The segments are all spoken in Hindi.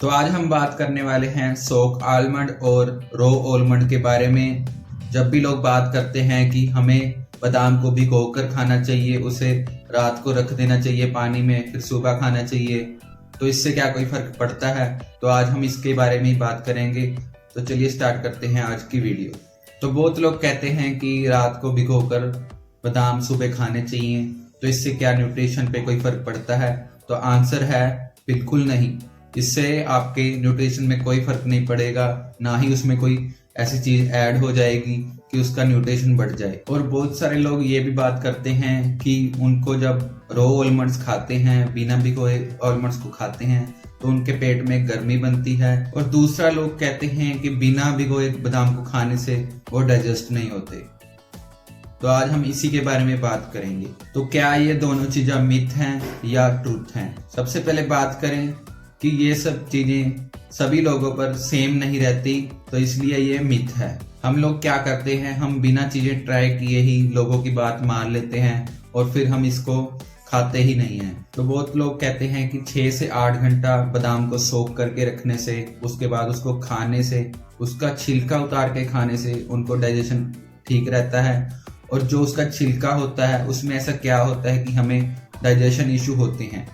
तो आज हम बात करने वाले हैं सोक आलमंड और रो आलमंड के बारे में। जब भी लोग बात करते हैं कि हमें बादाम को भिगोकर खाना चाहिए, उसे रात को रख देना चाहिए पानी में, फिर सुबह खाना चाहिए, तो इससे क्या कोई फर्क पड़ता है? तो आज हम इसके बारे में ही बात करेंगे। तो चलिए स्टार्ट करते हैं आज की वीडियो। तो बहुत लोग कहते हैं कि रात को भिगोकर बादाम सुबह खाने चाहिए, तो इससे क्या न्यूट्रिशन पे कोई फर्क पड़ता है? तो आंसर है बिल्कुल नहीं। इससे आपके न्यूट्रिशन में कोई फर्क नहीं पड़ेगा, ना ही उसमें कोई ऐसी चीज ऐड हो जाएगी कि उसका न्यूट्रिशन बढ़ जाए। और बहुत सारे लोग ये भी बात करते हैं कि उनको जब रो आलमंड्स खाते हैं, बिना भिगोए आलमंड्स को खाते हैं, तो उनके पेट में गर्मी बनती है। और दूसरा लोग कहते हैं कि बिना भिगोए बादाम को खाने से वो डाइजेस्ट नहीं होते। तो आज हम इसी के बारे में बात करेंगे। तो क्या ये दोनों चीजें मिथ हैं या ट्रूथ हैं? सबसे पहले बात करें कि ये सब चीजें सभी लोगों पर सेम नहीं रहती, तो इसलिए ये मिथ है। हम लोग क्या करते हैं, हम बिना चीजें ट्राई किए ही लोगों की बात मान लेते हैं और फिर हम इसको खाते ही नहीं हैं। तो बहुत लोग कहते हैं कि 6 से 8 घंटा बादाम को सोक करके रखने से, उसके बाद उसको खाने से, उसका छिलका उतार के खाने से उनको डाइजेशन ठीक रहता है। और जो उसका छिलका होता है उसमें ऐसा क्या होता है कि हमें डाइजेशन इशू होते हैं,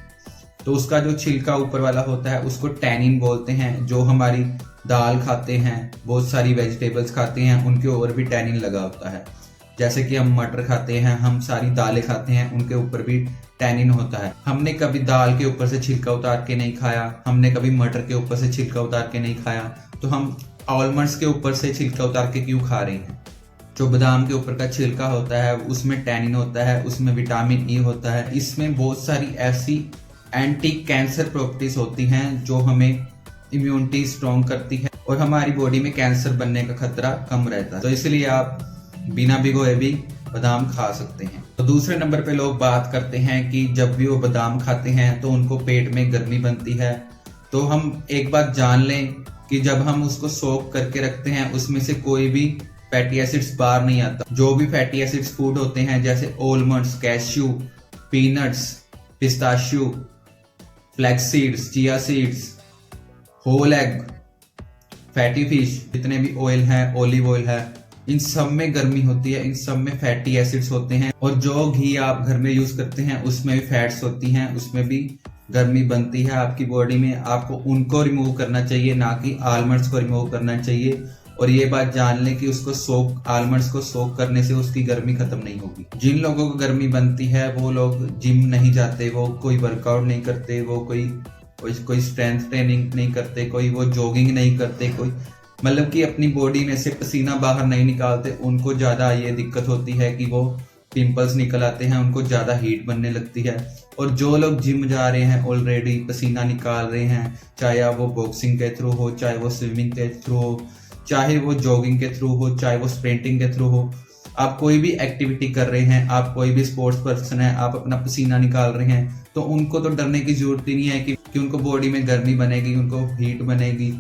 तो उसका जो छिलका ऊपर वाला होता है उसको टैनिन बोलते हैं। जो हमारी दाल खाते हैं, बहुत सारी वेजिटेबल्स खाते हैं, उनके ऊपर भी टैनिन लगा होता है। जैसे कि हम मटर खाते हैं, हम सारी दालें खाते हैं, उनके ऊपर भी टैनिन होता है। हमने कभी दाल के ऊपर से छिलका उतार के नहीं खाया, हमने कभी मटर के ऊपर से छिलका उतार के नहीं खाया, तो हम आलमंड्स के ऊपर से छिलका उतार के क्यों खा रहे हैं? जो बादाम के ऊपर का छिलका होता है उसमें टैनिन होता है, उसमें विटामिन ई होता है, इसमें बहुत सारी ऐसी एंटी कैंसर प्रॉपर्टीज होती हैं जो हमें इम्यूनिटी स्ट्रॉन्ग करती है और हमारी बॉडी में कैंसर बनने का खतरा कम रहता है। तो इसलिए आप बिना भिगोए भी बादाम खा सकते हैं। तो दूसरे नंबर पे लोग बात करते हैं कि जब भी वो बादाम खाते हैं तो उनको पेट में गर्मी बनती है। तो हम एक बात जान लें कि जब हम उसको सोक करके रखते हैं उसमें से कोई भी फैटी एसिड्स बाहर नहीं आता। जो भी फैटी एसिड्स फूड होते हैं जैसे almonds, cashew, peanuts, pistachio, flax seeds, chia seeds, whole egg, fatty fish, जितने भी ऑयल हैं, ऑलिव ऑयल है, इन सब में गर्मी होती है, इन सब में फैटी एसिड्स होते हैं। और जो घी आप घर में यूज करते हैं उसमें भी फैट्स होती हैं, उसमें भी गर्मी बनती है आपकी बॉडी में। आपको उनको रिमूव करना चाहिए, ना कि आलमंड्स को रिमूव करना चाहिए। और ये बात जान लें कि उसको सोक, आलमंड्स को सोक करने से उसकी गर्मी खत्म नहीं होगी। जिन लोगों को गर्मी बनती है वो लोग जिम नहीं जाते, वो कोई वर्कआउट नहीं करते, वो कोई स्ट्रेंथ ट्रेनिंग नहीं करते, कोई वो जॉगिंग नहीं करते, कोई मतलब कि अपनी बॉडी में से पसीना बाहर नहीं निकालते, उनको ज्यादा ये दिक्कत होती है कि वो पिंपल्स निकल आते हैं, उनको ज्यादा हीट बनने लगती है। और जो लोग जिम जा रहे हैं, ऑलरेडी पसीना निकाल रहे हैं, चाहे वो बॉक्सिंग के थ्रू हो, चाहे वो स्विमिंग के थ्रू हो, चाहे वो जॉगिंग के थ्रू हो, चाहे वो स्प्रिंटिंग के थ्रू हो, आप कोई भी एक्टिविटी कर रहे हैं, आप कोई भी स्पोर्ट्स पर्सन है, आप अपना पसीना निकाल रहे हैं, तो उनको तो डरने की जरूरत ही नहीं है कि उनको बॉडी में गर्मी बनेगी, उनको हीट बनेगी।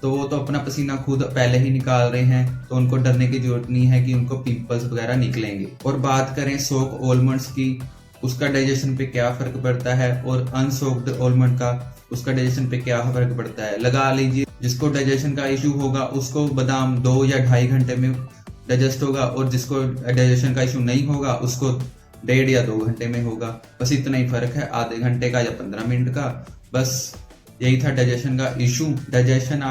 तो वो तो अपना पसीना खुद पहले ही निकाल रहे हैं, तो उनको डरने की जरूरत नहीं है कि उनको पिंपल्स वगैरह निकलेंगे। और बात करें सोक आलमंड्स की, उसका डाइजेशन पे क्या फर्क पड़ता है, और अनसोक्ड आलमंड का उसका डाइजेशन पे क्या फर्क पड़ता है? लगा लीजिए जिसको डाइजेशन का इशू होगा उसको बादाम 2 या 2.5 घंटे में डाइजेस्ट होगा, और जिसको डाइजेशन का इशू नहीं होगा उसको 1.5 या 2 घंटे में होगा। बस इतना ही फर्क है, आधे घंटे का या 15 मिनट का। बस यही था डाइजेशन का इशू। डाइजेशन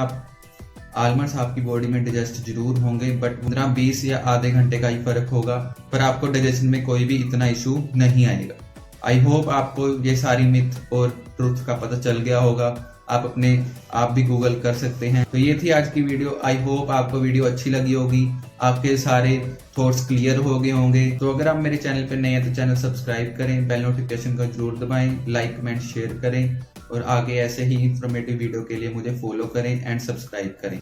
आलमंड्स आपकी बॉडी में डाइजेस्ट जरूर होंगे, बट 15-20 या आधे घंटे का ही फर्क होगा, पर आपको डाइजेशन में कोई भी इतना इशू नहीं आएगा। आई होप आपको ये सारी मिथ और ट्रुथ का पता चल गया होगा। आप भी गूगल कर सकते हैं। तो ये थी आज की वीडियो। आई होप आपको वीडियो अच्छी लगी होगी, आपके सारे थॉट्स क्लियर हो गए होंगे। तो अगर आप मेरे चैनल पे नए हैं तो चैनल सब्सक्राइब करें, बेल नोटिफिकेशन का जरूर दबाएं, लाइक कमेंट शेयर करें, और आगे ऐसे ही इंफॉर्मेटिव वीडियो के लिए मुझे फॉलो करें एंड सब्सक्राइब करें।